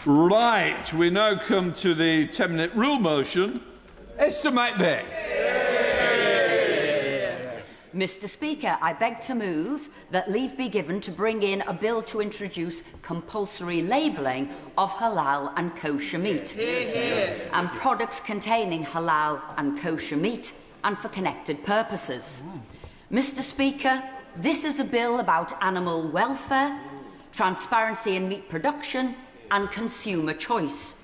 Right, we now come to the 10-minute rule motion. Esther McVey. Mr. Speaker, I beg to move that leave be given to bring in a bill to introduce compulsory labelling of halal and kosher meat and products containing halal and kosher meat and for connected purposes. Mr. Speaker, this is a bill about animal welfare, transparency in meat production and consumer choice.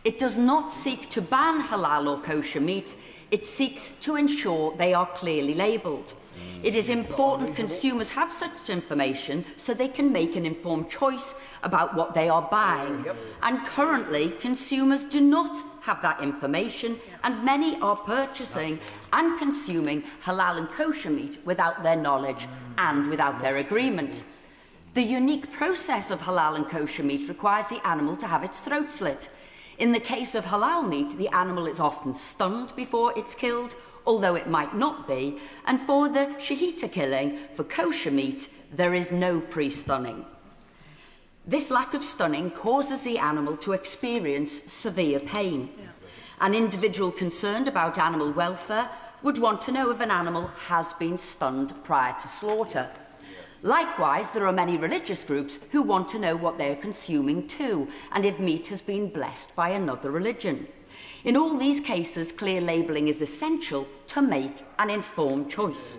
It does not seek to ban halal or kosher meat, it seeks to ensure they are clearly labelled. It is important consumers have such information so they can make an informed choice about what they are buying. And currently, consumers do not have that information, and many are purchasing and consuming halal and kosher meat without their knowledge and without their agreement. The unique process of halal and kosher meat requires the animal to have its throat slit. In the case of halal meat, the animal is often stunned before it's killed, although it might not be, and for the shahita killing, for kosher meat, there is no pre-stunning. This lack of stunning causes the animal to experience severe pain. An individual concerned about animal welfare would want to know if an animal has been stunned prior to slaughter. Likewise, there are many religious groups who want to know what they are consuming too, and if meat has been blessed by another religion. In all these cases, clear labelling is essential to make an informed choice.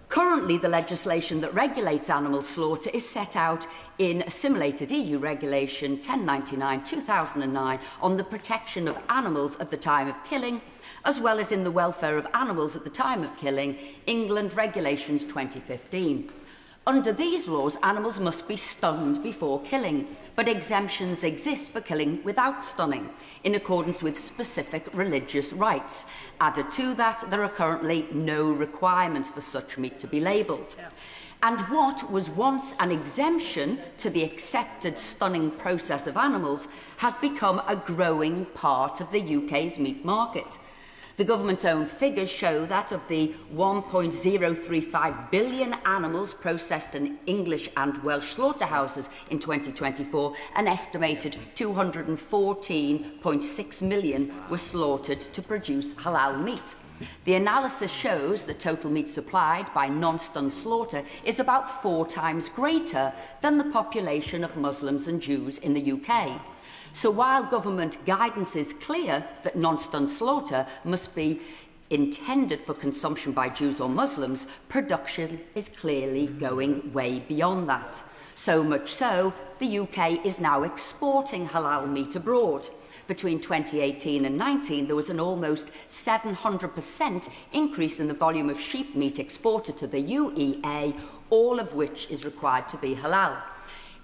Currently, the legislation that regulates animal slaughter is set out in assimilated EU Regulation 1099/2009 on the protection of animals at the time of killing, as well as in the welfare of animals at the time of killing, England Regulations 2015. Under these laws, animals must be stunned before killing, but exemptions exist for killing without stunning, in accordance with specific religious rites. Added to that, there are currently no requirements for such meat to be labelled. And what was once an exemption to the accepted stunning process of animals has become a growing part of the UK's meat market. The government's own figures show that of the 1.035 billion animals processed in English and Welsh slaughterhouses in 2024, an estimated 214.6 million were slaughtered to produce halal meat. The analysis shows the total meat supplied by non-stun slaughter is about 4 times greater than the population of Muslims and Jews in the UK. So while government guidance is clear that non-stun slaughter must be intended for consumption by Jews or Muslims, production is clearly going way beyond that. So much so, the UK is now exporting halal meat abroad. Between 2018 and 19, there was an almost 700% increase in the volume of sheep meat exported to the UEA, all of which is required to be halal.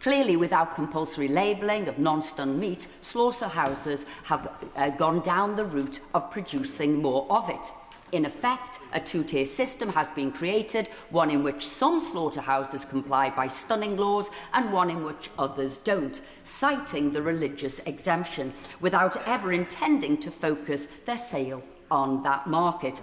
Clearly, without compulsory labelling of non-stun meat, slaughterhouses have gone down the route of producing more of it. In effect, a 2-tier system has been created, one in which some slaughterhouses comply by stunning laws and one in which others don't, citing the religious exemption, without ever intending to focus their sale on that market.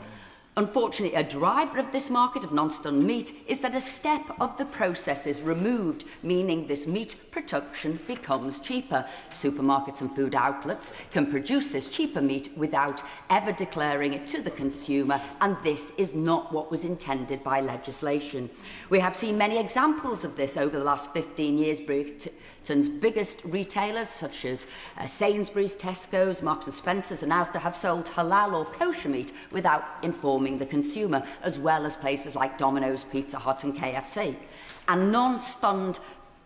Unfortunately, a driver of this market of non-stun meat is that a step of the process is removed, meaning this meat production becomes cheaper. Supermarkets and food outlets can produce this cheaper meat without ever declaring it to the consumer, and this is not what was intended by legislation. We have seen many examples of this over the last 15 years. Britain's biggest retailers, such as Sainsbury's, Tesco's, Marks & Spencer's and Asda, have sold halal or kosher meat without informing the consumer, as well as places like Domino's, Pizza Hut and KFC. And non-stunned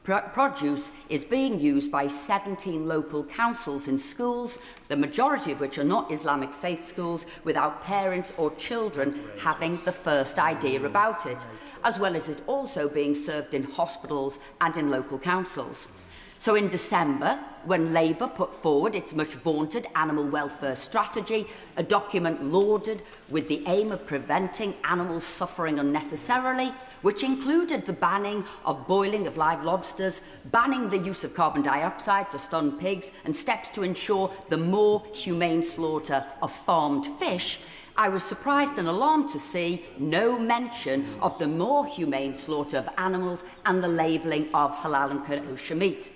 produce is being used by 17 local councils in schools, the majority of which are not Islamic faith schools, without parents or children having the first idea about it, as well as it also being served in hospitals and in local councils. So in December, when Labour put forward its much vaunted animal welfare strategy, a document lauded with the aim of preventing animals suffering unnecessarily, which included the banning of boiling of live lobsters, banning the use of carbon dioxide to stun pigs, and steps to ensure the more humane slaughter of farmed fish, I was surprised and alarmed to see no mention of the more humane slaughter of animals and the labelling of halal and kosher meat.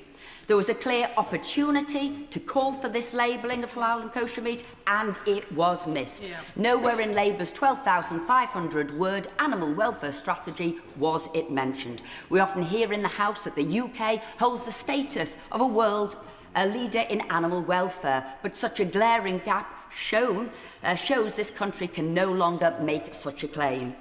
There was a clear opportunity to call for this labelling of halal and kosher meat, and it was missed. Nowhere in Labour's 12,500-word animal welfare strategy was it mentioned. We often hear in the House that the UK holds the status of a leader in animal welfare, but such a glaring gap shows this country can no longer make such a claim.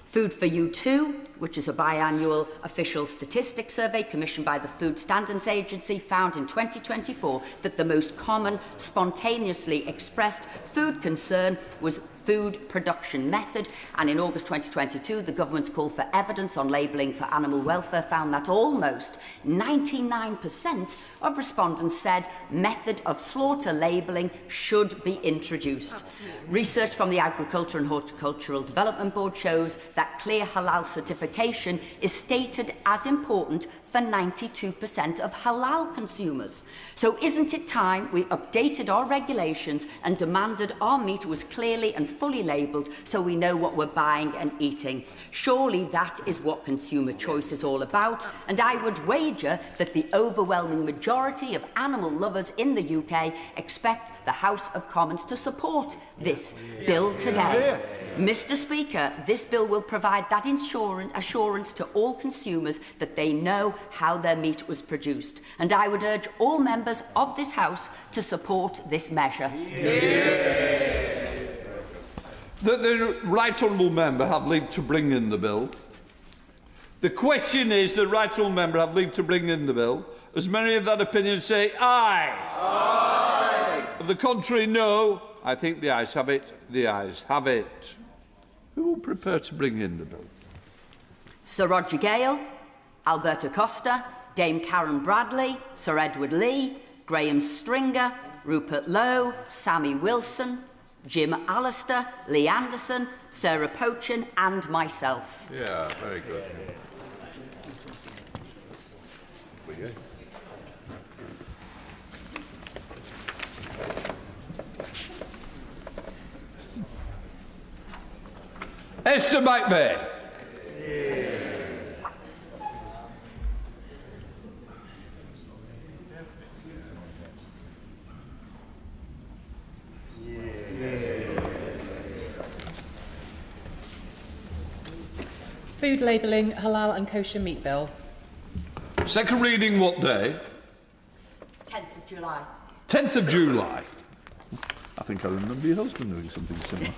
Food for You Too, which is a biannual official statistics survey commissioned by the Food Standards Agency, found in 2024 that the most common spontaneously expressed food concern was food production method, and in August 2022 the government's call for evidence on labelling for animal welfare found that almost 99% of respondents said method of slaughter labelling should be introduced. Absolutely. Research from the Agriculture and Horticultural Development Board shows that clear halal certification is stated as important for 92% of halal consumers. So isn't it time we updated our regulations and demanded our meat was clearly and fully labelled so we know what we're buying and eating? Surely that is what consumer choice is all about, and I would wager that the overwhelming majority of animal lovers in the UK expect the House of Commons to support this bill today. Mr. Speaker, this bill will provide that assurance to all consumers that they know how their meat was produced, and I would urge all members of this House to support this measure. That the Right Honourable Member have leave to bring in the bill. The question is, the Right Honourable Member have leave to bring in the bill. As many of that opinion say aye. Aye. Of the contrary, no. I think the ayes have it. The ayes have it. Who will prepare to bring in the bill? Sir Roger Gale, Alberta Costa, Dame Karen Bradley, Sir Edward Lee, Graham Stringer, Rupert Lowe, Sammy Wilson, Jim Allister, Lee Anderson, Sarah Pochin and myself. Yeah, very good. Esther McVey. Food labelling, halal and kosher meat bill. Second reading what day? 10th of July. 10th of July. I think I remember your husband doing something similar.